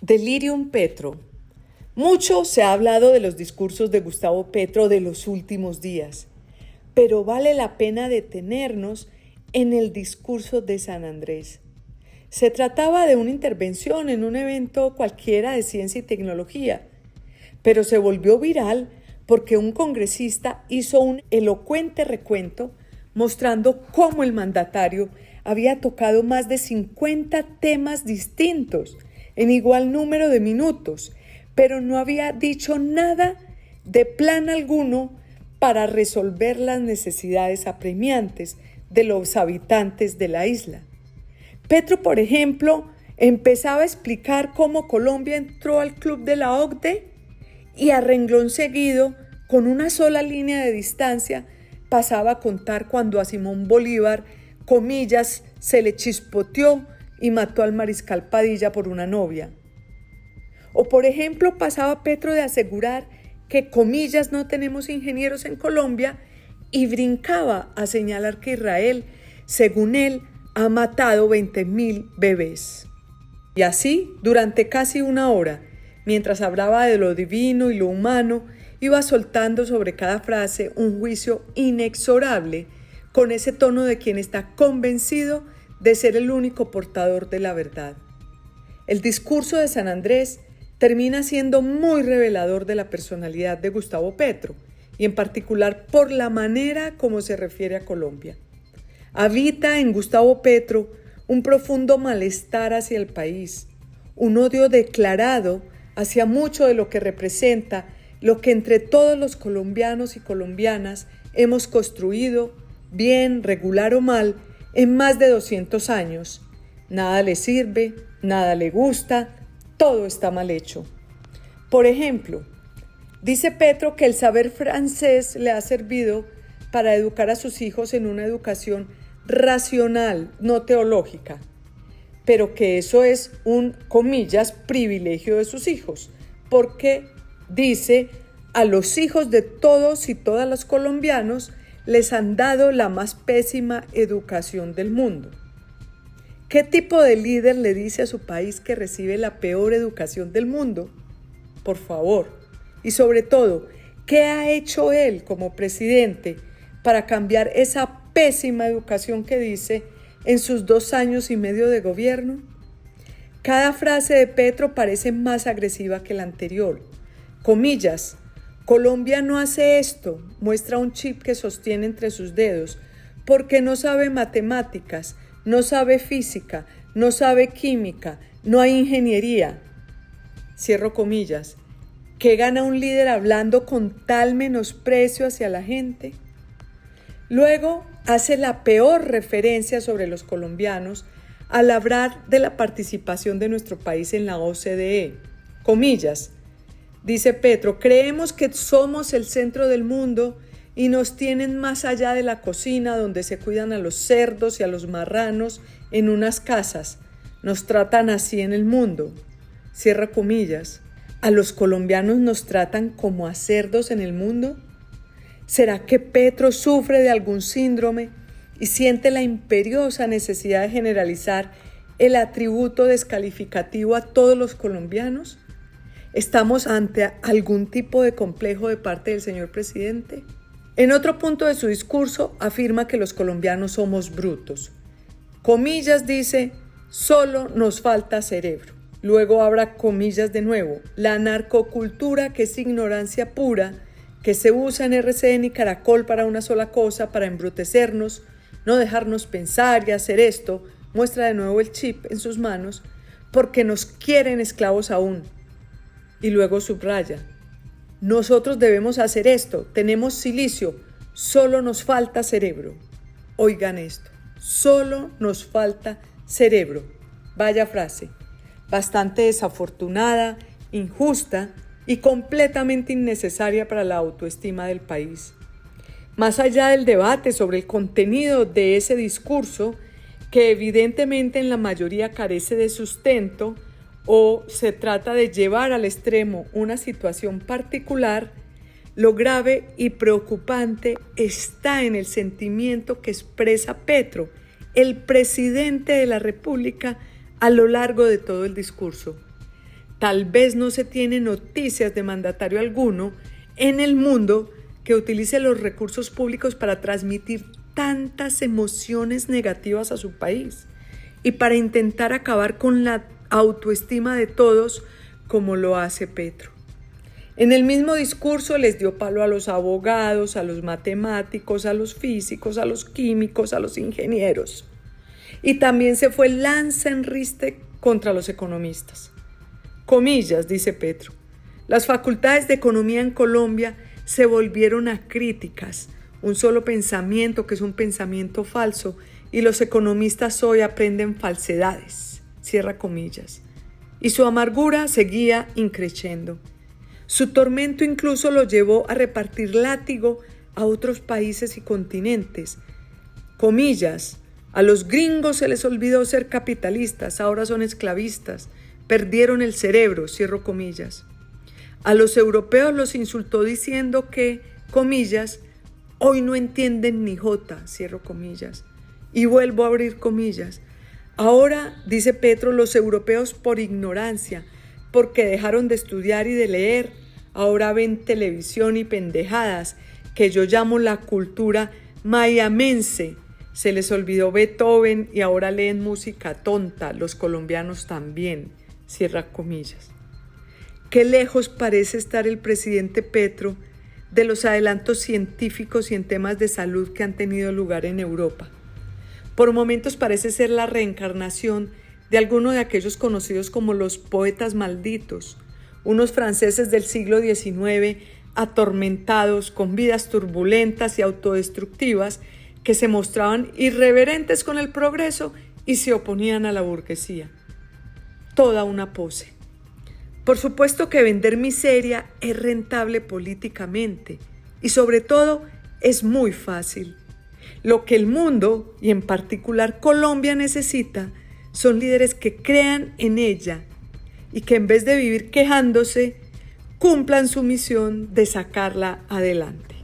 Delirium Petro. Mucho se ha hablado de los discursos de Gustavo Petro de los últimos días, pero vale la pena detenernos en el discurso de San Andrés. Se trataba de una intervención en un evento cualquiera de ciencia y tecnología, pero se volvió viral porque un congresista hizo un elocuente recuento mostrando cómo el mandatario había tocado más de 50 temas distintos en igual número de minutos, pero no había dicho nada de plan alguno para resolver las necesidades apremiantes de los habitantes de la isla. Petro, por ejemplo, empezaba a explicar cómo Colombia entró al club de la OCDE y a renglón seguido, con una sola línea de distancia, pasaba a contar cuando a Simón Bolívar, comillas, se le chispoteó y mató al mariscal Padilla por una novia. O por ejemplo, pasaba Petro de asegurar que, comillas, no tenemos ingenieros en Colombia y brincaba a señalar que Israel, según él, ha matado 20.000 bebés. Y así, durante casi una hora, mientras hablaba de lo divino y lo humano, iba soltando sobre cada frase un juicio inexorable, con ese tono de quien está convencido de ser el único portador de la verdad. El discurso de San Andrés termina siendo muy revelador de la personalidad de Gustavo Petro, y en particular por la manera como se refiere a Colombia. Habita en Gustavo Petro un profundo malestar hacia el país, un odio declarado hacia mucho de lo que representa lo que entre todos los colombianos y colombianas hemos construido, bien, regular o mal, en más de 200 años. Nada le sirve, nada le gusta, todo está mal hecho. Por ejemplo, dice Petro que el saber francés le ha servido para educar a sus hijos en una educación racional, no teológica, pero que eso es un, comillas, privilegio de sus hijos, porque, dice, a los hijos de todos y todas los colombianos les han dado la más pésima educación del mundo. ¿Qué tipo de líder le dice a su país que recibe la peor educación del mundo? Por favor. Y sobre todo, ¿qué ha hecho él como presidente para cambiar esa pésima educación que dice en sus 2 años y medio de gobierno? Cada frase de Petro parece más agresiva que la anterior. Comillas, Colombia no hace esto, muestra un chip que sostiene entre sus dedos, porque no sabe matemáticas, no sabe física, no sabe química, no hay ingeniería. Cierro comillas. ¿Qué gana un líder hablando con tal menosprecio hacia la gente? Luego hace la peor referencia sobre los colombianos al hablar de la participación de nuestro país en la OCDE. Comillas, dice Petro, creemos que somos el centro del mundo y nos tienen más allá de la cocina donde se cuidan a los cerdos y a los marranos en unas casas. Nos tratan así en el mundo. Cierra comillas. ¿A los colombianos nos tratan como a cerdos en el mundo? ¿Será que Petro sufre de algún síndrome y siente la imperiosa necesidad de generalizar el atributo descalificativo a todos los colombianos? ¿Estamos ante algún tipo de complejo de parte del señor presidente? En otro punto de su discurso afirma que los colombianos somos brutos. Comillas dice, solo nos falta cerebro. Luego abra comillas de nuevo, la narcocultura, que es ignorancia pura, que se usa en RCN y Caracol para una sola cosa, para embrutecernos, no dejarnos pensar y hacer esto, muestra de nuevo el chip en sus manos, porque nos quieren esclavos aún. Y luego subraya, nosotros debemos hacer esto, tenemos silicio, solo nos falta cerebro. Oigan esto, solo nos falta cerebro. Vaya frase, bastante desafortunada, injusta y completamente innecesaria para la autoestima del país. Más allá del debate sobre el contenido de ese discurso, que evidentemente en la mayoría carece de sustento, o se trata de llevar al extremo una situación particular, lo grave y preocupante está en el sentimiento que expresa Petro, el presidente de la República, a lo largo de todo el discurso. Tal vez no se tiene noticias de mandatario alguno en el mundo que utilice los recursos públicos para transmitir tantas emociones negativas a su país y para intentar acabar con la autoestima de todos como lo hace Petro. En el mismo discurso les dio palo a los abogados, a los matemáticos, a los físicos, a los químicos, a los ingenieros. Y también se fue lanza en riste contra los economistas. Comillas, dice Petro, las facultades de economía en Colombia se volvieron acríticas, un solo pensamiento que es un pensamiento falso, y los economistas hoy aprenden falsedades, cierra comillas. Y su amargura seguía increciendo. Su tormento incluso lo llevó a repartir látigo a otros países y continentes. Comillas, a los gringos se les olvidó ser capitalistas, ahora son esclavistas, perdieron el cerebro, cierro comillas. A los europeos los insultó diciendo que, comillas, hoy no entienden ni jota, cierro comillas. Y vuelvo a abrir comillas. Ahora, dice Petro, los europeos por ignorancia, porque dejaron de estudiar y de leer, ahora ven televisión y pendejadas, que yo llamo la cultura mayamense. Se les olvidó Beethoven y ahora leen música tonta, los colombianos también, cierra comillas. Qué lejos parece estar el presidente Petro de los adelantos científicos y en temas de salud que han tenido lugar en Europa. Por momentos parece ser la reencarnación de alguno de aquellos conocidos como los poetas malditos, unos franceses del siglo XIX atormentados con vidas turbulentas y autodestructivas que se mostraban irreverentes con el progreso y se oponían a la burguesía. Toda una pose. Por supuesto que vender miseria es rentable políticamente y sobre todo es muy fácil. Lo que el mundo, y en particular Colombia, necesita son líderes que crean en ella y que en vez de vivir quejándose, cumplan su misión de sacarla adelante.